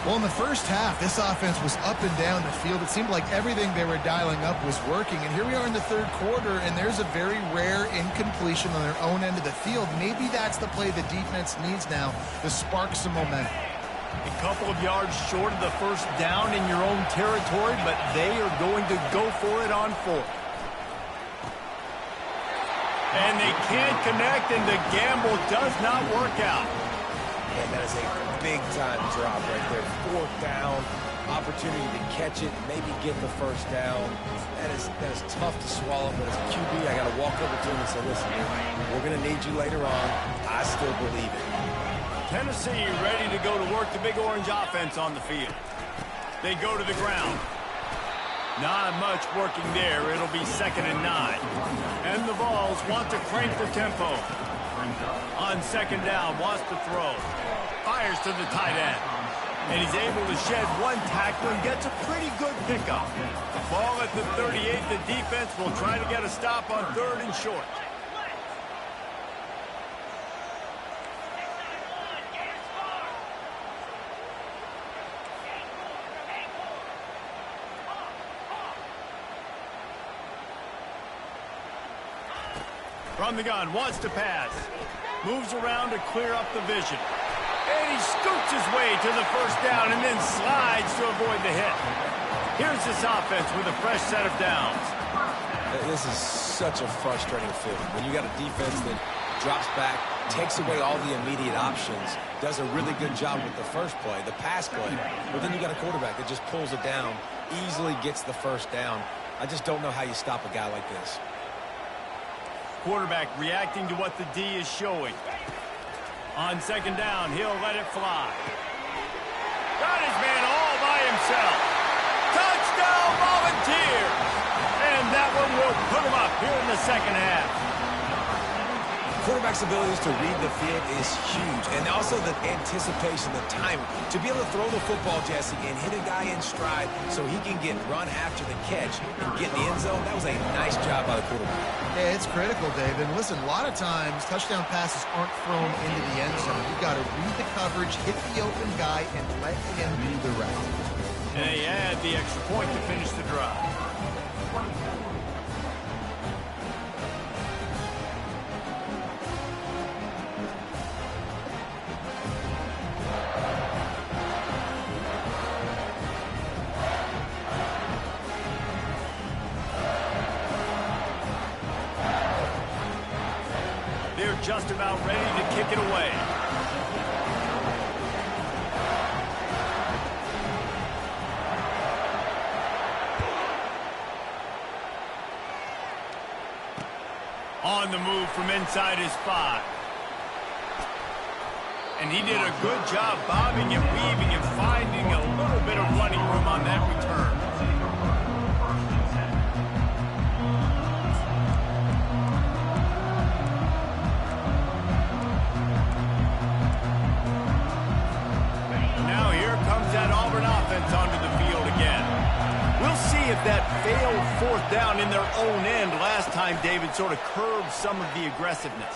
Well, in the first half, this offense was up and down the field. It seemed like everything they were dialing up was working. And here we are in the third quarter, and there's a very rare incompletion on their own end of the field. Maybe that's the play the defense needs now to spark some momentum. A couple of yards short of the first down in your own territory, but they are going to go for it on fourth. And they can't connect, and the gamble does not work out. And that is a big-time drop right there. Fourth down, opportunity to catch it, maybe get the first down. That is tough to swallow, but as a QB, I got to walk over to him and say, listen, we're going to need you later on. I still believe it. Tennessee ready to go to work the Big Orange offense on the field. They go to the ground. Not much working there. It'll be 2nd and 9. And the Vols want to crank the tempo. On 2nd down, wants to throw. Fires to the tight end. And he's able to shed one tackle and gets a pretty good pickup. Ball at the 38. The defense will try to get a stop on 3rd and short. From the gun, wants to pass. Moves around to clear up the vision. And he scoots his way to the first down and then slides to avoid the hit. Here's this offense with a fresh set of downs. This is such a frustrating feeling. When you got a defense that drops back, takes away all the immediate options, does a really good job with the first play, the pass play, but then you got a quarterback that just pulls it down, easily gets the first down. I just don't know how you stop a guy like this. Quarterback reacting to what the D is showing. On 2nd down, he'll let it fly. Got his man all by himself. Touchdown, Volunteers! And that one will put him up here in the 2nd half. Quarterback's abilities to read the field is huge. And also the anticipation, the timing. To be able to throw the football, Jesse, and hit a guy in stride so he can get run after the catch and get in the end zone, that was a nice job by the quarterback. Yeah, it's critical, David. Listen, a lot of times touchdown passes aren't thrown into the end zone. You've got to read the coverage, hit the open guy, and let him do the rest. And they add the extra point to finish the drive. They're just about ready to kick it away. On the move from inside his 5. And he did a good job bobbing and weaving and finding a little bit of running room on that return. Now here comes that Auburn offense onto the field again. We'll see if that failed 4th down in their own end last time, David, sort of curbed some of the aggressiveness.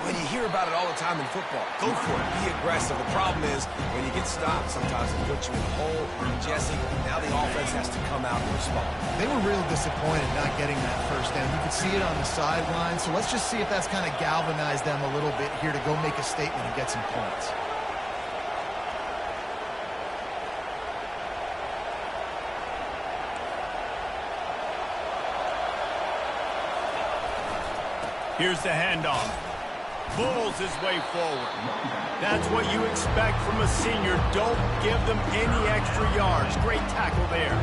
When you hear about it all the time in football, go for it, be aggressive. The problem is when you get stopped, sometimes it puts you in a hole. And Jesse, now the offense has to come out and respond. They were real disappointed not getting that first down. You could see it on the sideline. So let's just see if that's kind of galvanized them a little bit here to go make a statement and get some points. Here's the handoff. Bulls his way forward. That's what you expect from a senior. Don't give them any extra yards. Great tackle there.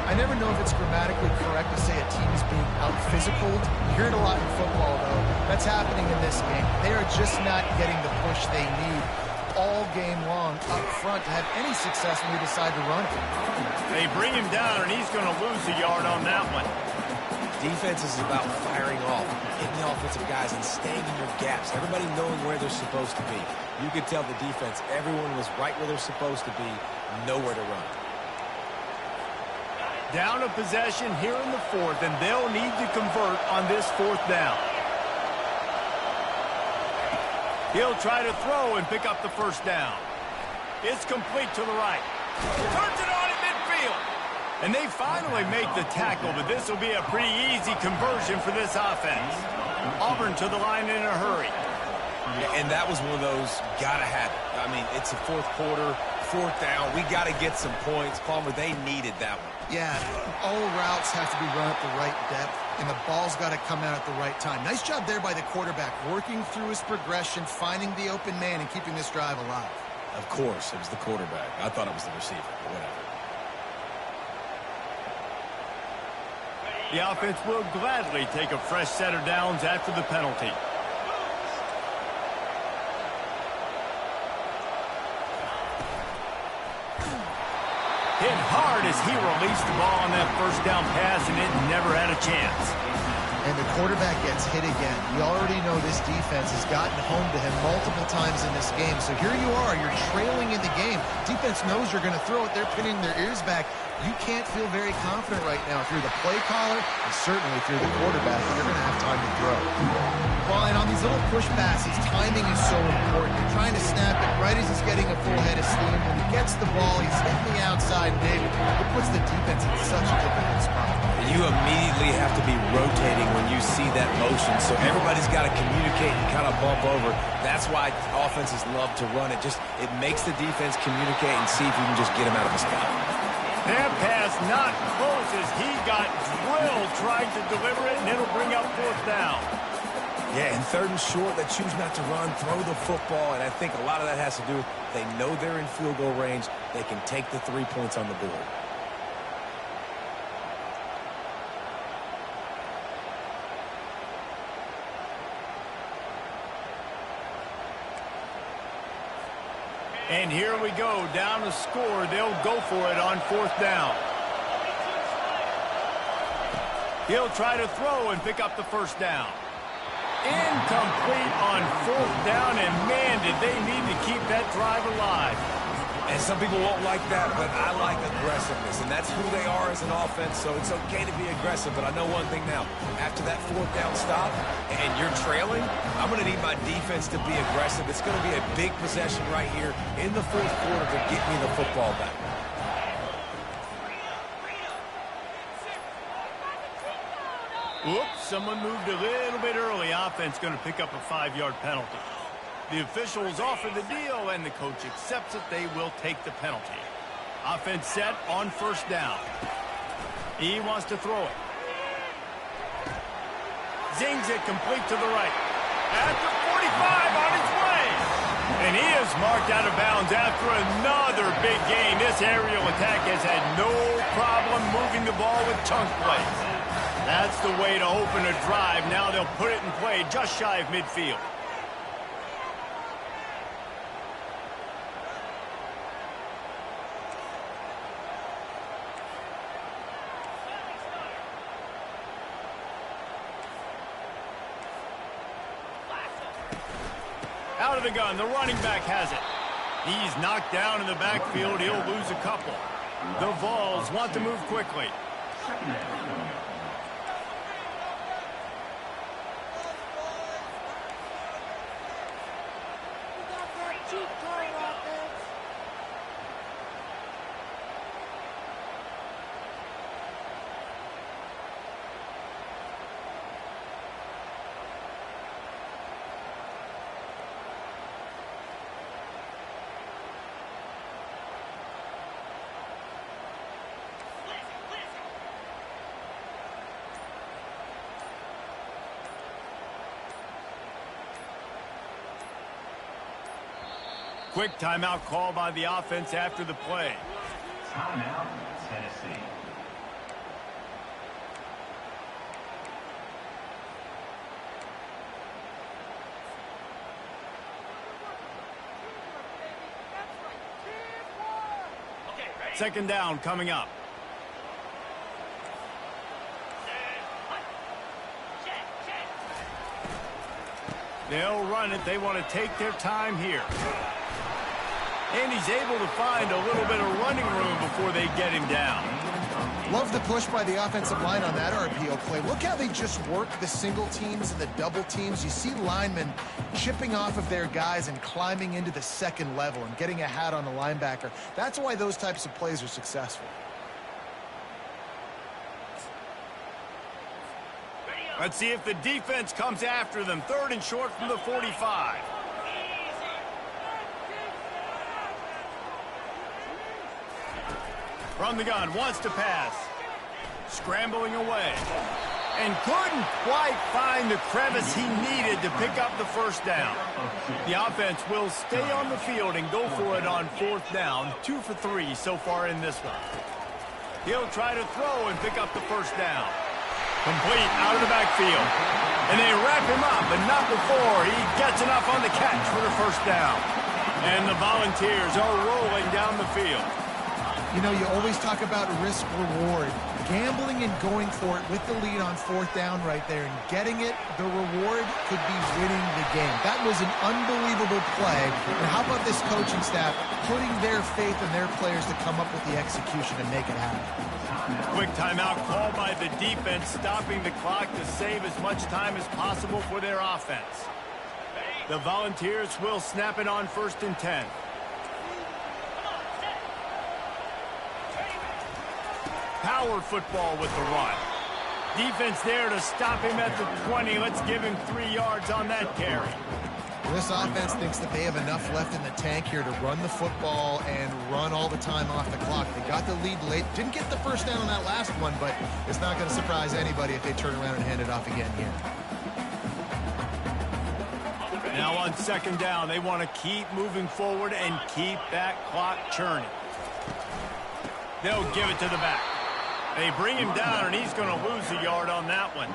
I never know if it's grammatically correct to say a team is being out-physicaled. You hear it a lot in football, though. That's happening in this game. They are just not getting the push they need all game long up front to have any success when they decide to run it. They bring him down, and he's going to lose a yard on that one. Defense is about firing off, hitting the offensive guys, and staying in your gaps. Everybody knowing where they're supposed to be. You could tell the defense, everyone was right where they're supposed to be, nowhere to run. Down a possession here in the 4th, and they'll need to convert on this 4th down. He'll try to throw and pick up the first down. It's complete to the right. Turns it on at midfield. And they finally make the tackle, but this will be a pretty easy conversion for this offense. Auburn to the line in a hurry. And that was one of those gotta have it. I mean, it's a fourth quarter, fourth down. We got to get some points. Palmer, they needed that one. Yeah, all routes have to be run at the right depth, and the ball's got to come out at the right time. Nice job there by the quarterback, working through his progression, finding the open man, and keeping this drive alive. Of course, it was the quarterback. I thought it was the receiver, but whatever. The offense will gladly take a fresh set of downs after the penalty. Hit hard as he released the ball on that first down pass, and it never had a chance. And the quarterback gets hit again. You already know this defense has gotten home to him multiple times in this game. So here you are, you're trailing in the game. Defense knows you're going to throw it. They're pinning their ears back. You can't feel very confident right now through the play caller and certainly through the quarterback, but you're going to have time to throw. Well, and on these little push passes, timing is so important. You're trying to snap it right as he's getting a full head of steam. When he gets the ball, he's hitting the outside, David. It puts the defense in such a difficult spot. You immediately have to be rotating when you see that motion, so everybody's got to communicate and kind of bump over. That's why offenses love to run it. It makes the defense communicate and see if you can just get him out of the spot. That pass not close as he got drilled trying to deliver it, and it'll bring up fourth down. Yeah, and third and short, they choose not to run, throw the football, and I think a lot of that has to do with they know they're in field goal range. They can take the 3 points on the board. And here we go, down to score. They'll go for it on fourth down. He'll try to throw and pick up the first down. Incomplete on fourth down, and man, did they need to keep that drive alive. And some people won't like that, but I like aggressiveness, and that's who they are as an offense, so it's okay to be aggressive. But I know one thing now. After that fourth down stop and you're trailing, I'm going to need my defense to be aggressive. It's going to be a big possession right here in the fourth quarter to get me the football back. Whoops, someone moved a little bit early. Offense going to pick up a 5-yard penalty. The officials offer the deal, and the coach accepts it. They will take the penalty. Offense set on first down. He wants to throw it. Zings it complete to the right. At the 45 on his way. And he is marked out of bounds after another big gain. This aerial attack has had no problem moving the ball with chunk plays. That's the way to open a drive. Now they'll put it in play just shy of midfield. Out of the gun, the running back has it. He's knocked down in the backfield. He'll lose a couple. The Vols want to move quickly. Quick timeout call by the offense after the play. Timeout, Tennessee. Second down coming up. They'll run it. They want to take their time here. And he's able to find a little bit of running room before they get him down. Love the push by the offensive line on that RPO play. Look how they just work the single teams and the double teams. You see linemen chipping off of their guys and climbing into the second level and getting a hat on the linebacker. That's why those types of plays are successful. Let's see if the defense comes after them. 3rd and short from the 45. From the gun, wants to pass. Scrambling away. And couldn't quite find the crevice he needed to pick up the first down. The offense will stay on the field and go for it on 4th down. 2 for 3 so far in this one. He'll try to throw and pick up the first down. Complete out of the backfield. And they wrap him up, but not before he gets enough on the catch for the first down. And the Volunteers are rolling down the field. You know, you always talk about risk-reward. Gambling and going for it with the lead on 4th down right there and getting it, the reward could be winning the game. That was an unbelievable play. And how about this coaching staff putting their faith in their players to come up with the execution and make it happen? Quick timeout called by the defense, stopping the clock to save as much time as possible for their offense. The Volunteers will snap it on 1st and 10. Power football with the run. Defense there to stop him at the 20. Let's give him 3 yards on that carry. This offense thinks that they have enough left in the tank here to run the football and run all the time off the clock. They got the lead late. Didn't get the first down on that last one, but it's not going to surprise anybody if they turn around and hand it off again here. Now on 2nd down, they want to keep moving forward and keep that clock churning. They'll give it to the back. They bring him down, and he's going to lose a yard on that one.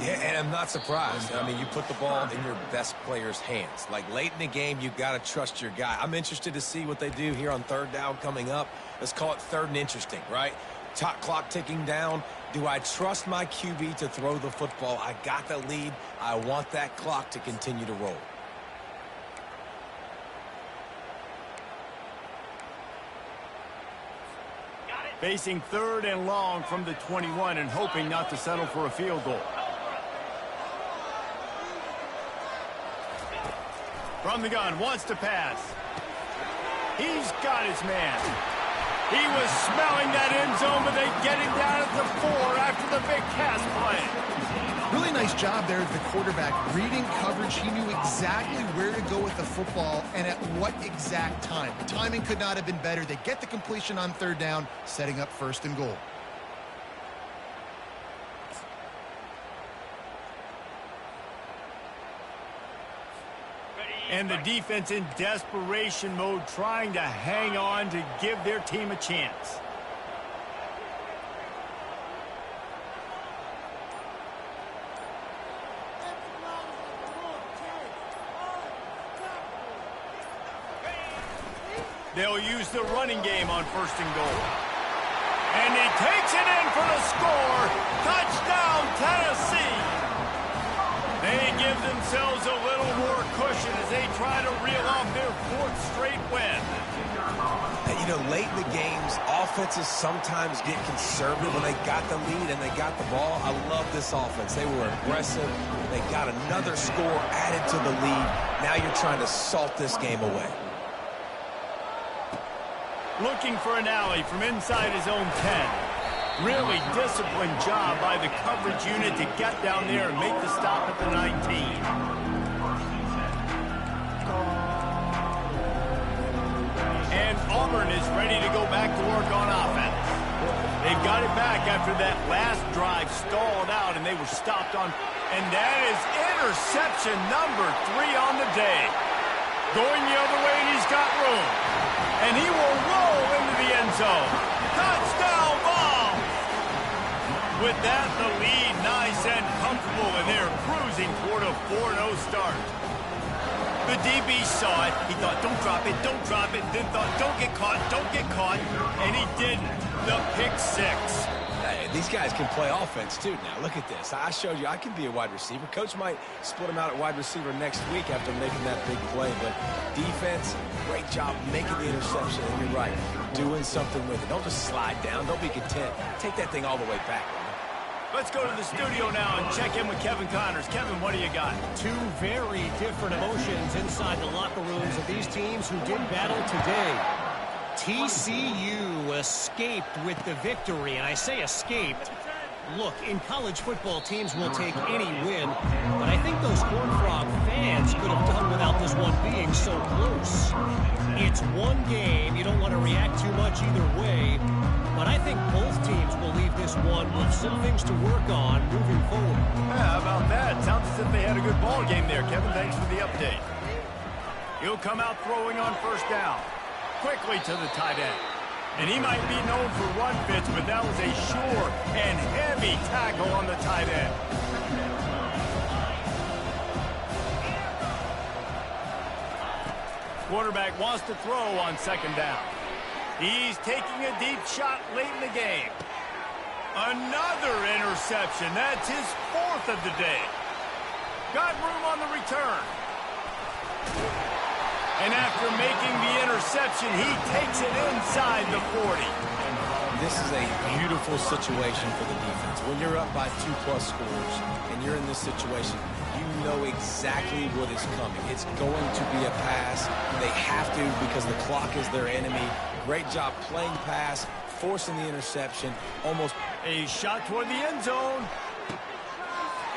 Yeah, and I'm not surprised. I mean, you put the ball in your best player's hands. Like, late in the game, you've got to trust your guy. I'm interested to see what they do here on 3rd down coming up. Let's call it 3rd and interesting, right? Top clock ticking down. Do I trust my QB to throw the football? I got the lead. I want that clock to continue to roll. Facing 3rd and long from the 21 and hoping not to settle for a field goal. From the gun, wants to pass. He's got his man. He was smelling that end zone, but they get him down at the 4 after the big pass play. Really nice job there as the quarterback. Reading coverage, he knew exactly where to go with the football and at what exact time. The timing could not have been better. They get the completion on 3rd down, setting up 1st and goal. And the defense in desperation mode, trying to hang on to give their team a chance. They'll use the running game on 1st and goal. And he takes it in for the score. Touchdown, Tennessee. They give themselves a little more cushion as they try to reel off their 4th straight win. You know, late in the games, offenses sometimes get conservative when they got the lead and they got the ball. I love this offense. They were aggressive. They got another score added to the lead. Now you're trying to salt this game away. Looking for an alley from inside his own 10. Really disciplined job by the coverage unit to get down there and make the stop at the 19. And Auburn is ready to go back to work on offense. They've got it back after that last drive stalled out and they were stopped on. And that is interception number 3 on the day. Going the other way and he's got room. And he will roll into the end zone. Touchdown ball! With that, the lead nice and comfortable, and they're cruising toward a 4-0 start. The DB saw it. He thought, don't drop it, don't drop it. Then thought, don't get caught, and he didn't. The pick 6. these guys can play offense, too. Now, look at this. I showed you I can be a wide receiver. Coach might split him out at wide receiver next week after making that big play. But defense, great job making the interception. And you're right, doing something with it. Don't just slide down. Don't be content. Take that thing all the way back. Let's go to the studio now and check in with Kevin Connors. Kevin, what do you got? Two very different emotions inside the locker rooms of these teams who did battle today. TCU escaped with the victory, and I say escaped. Look, in college football, teams will take any win, but I think those Horned Frog fans could have done without this one being so close. It's one game. You don't want to react too much either way, but I think both teams will leave this one with some things to work on moving forward. Yeah, how about that? Sounds as if they had a good ball game there. Kevin, thanks for the update. He'll come out throwing on first down. Quickly to the tight end. And he might be known for run fits, but that was a sure and heavy tackle on the tight end. Quarterback wants to throw on second down. He's taking a deep shot late in the game. Another interception. That's his fourth of the day. Got room on the return. And after making the interception, he takes it inside the 40. This is a beautiful situation for the defense. When you're up by 2+ scores and you're in this situation, you know exactly what is coming. It's going to be a pass. They have to because the clock is their enemy. Great job playing pass, forcing the interception. Almost a shot toward the end zone.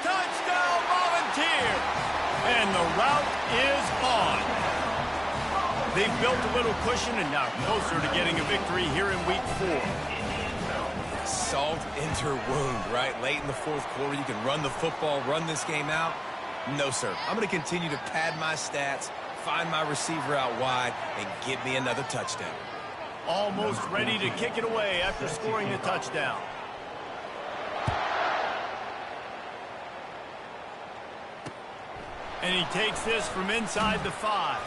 Touchdown, Volunteer! And the route is on. They've built a little cushion and now closer to getting a victory here in week 4. Salt into wound, right? Late in the fourth quarter, you can run the football, run this game out. No, sir. I'm going to continue to pad my stats, find my receiver out wide, and get me another touchdown. Almost ready to kick it away after scoring the touchdown. And he takes this from inside the 5.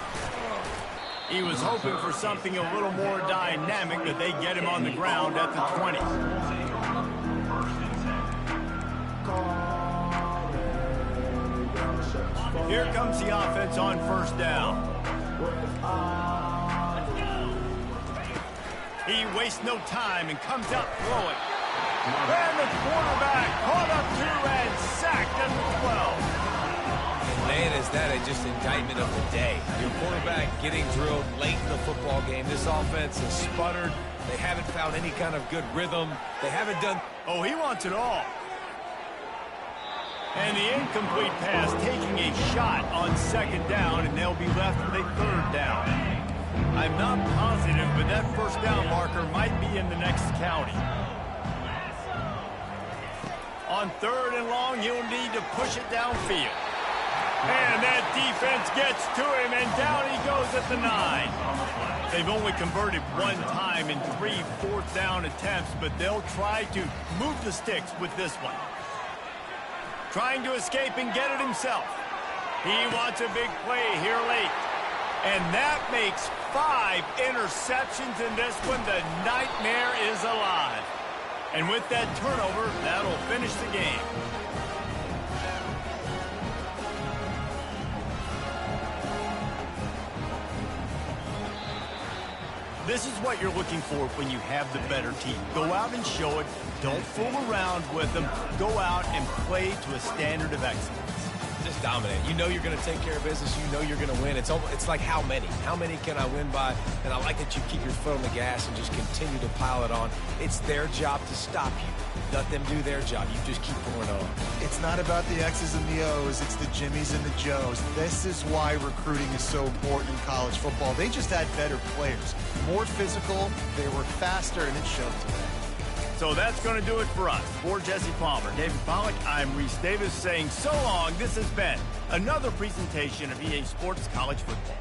He was hoping for something a little more dynamic, but they get him on the ground at the 20. Here comes the offense on first down. He wastes no time and comes out throwing. And the quarterback caught up to and sacked at the 12. Man, is that just indictment of the day. Your quarterback getting drilled late in the football game. This offense has sputtered. They haven't found any kind of good rhythm. They haven't done... Oh, he wants it all. And the incomplete pass taking a shot on second down, and they'll be left with a third down. I'm not positive, but that first down marker might be in the next county. On third and long, you'll need to push it downfield. And that defense gets to him, and down he goes at the 9. They've only converted one time in 3 fourth down attempts, but they'll try to move the sticks with this one. Trying to escape and get it himself. He wants a big play here late. And that makes 5 interceptions in this one. The nightmare is alive. And with that turnover, that'll finish the game. This is what you're looking for when you have the better team. Go out and show it. Don't fool around with them. Go out and play to a standard of excellence. Just dominate. You know you're going to take care of business. You know you're going to win. It's like how many? How many can I win by? And I like that you keep your foot on the gas and just continue to pile it on. It's their job to stop you. Let them do their job. You just keep going on. It's not about the X's and the O's. It's the Jimmies and the Joes. This is why recruiting is so important in college football. They just had better players. More physical, they were faster, and it showed today. So that's going to do it for us. For Jesse Palmer, David Pollack, I'm Reese Davis saying so long. This has been another presentation of EA Sports College Football.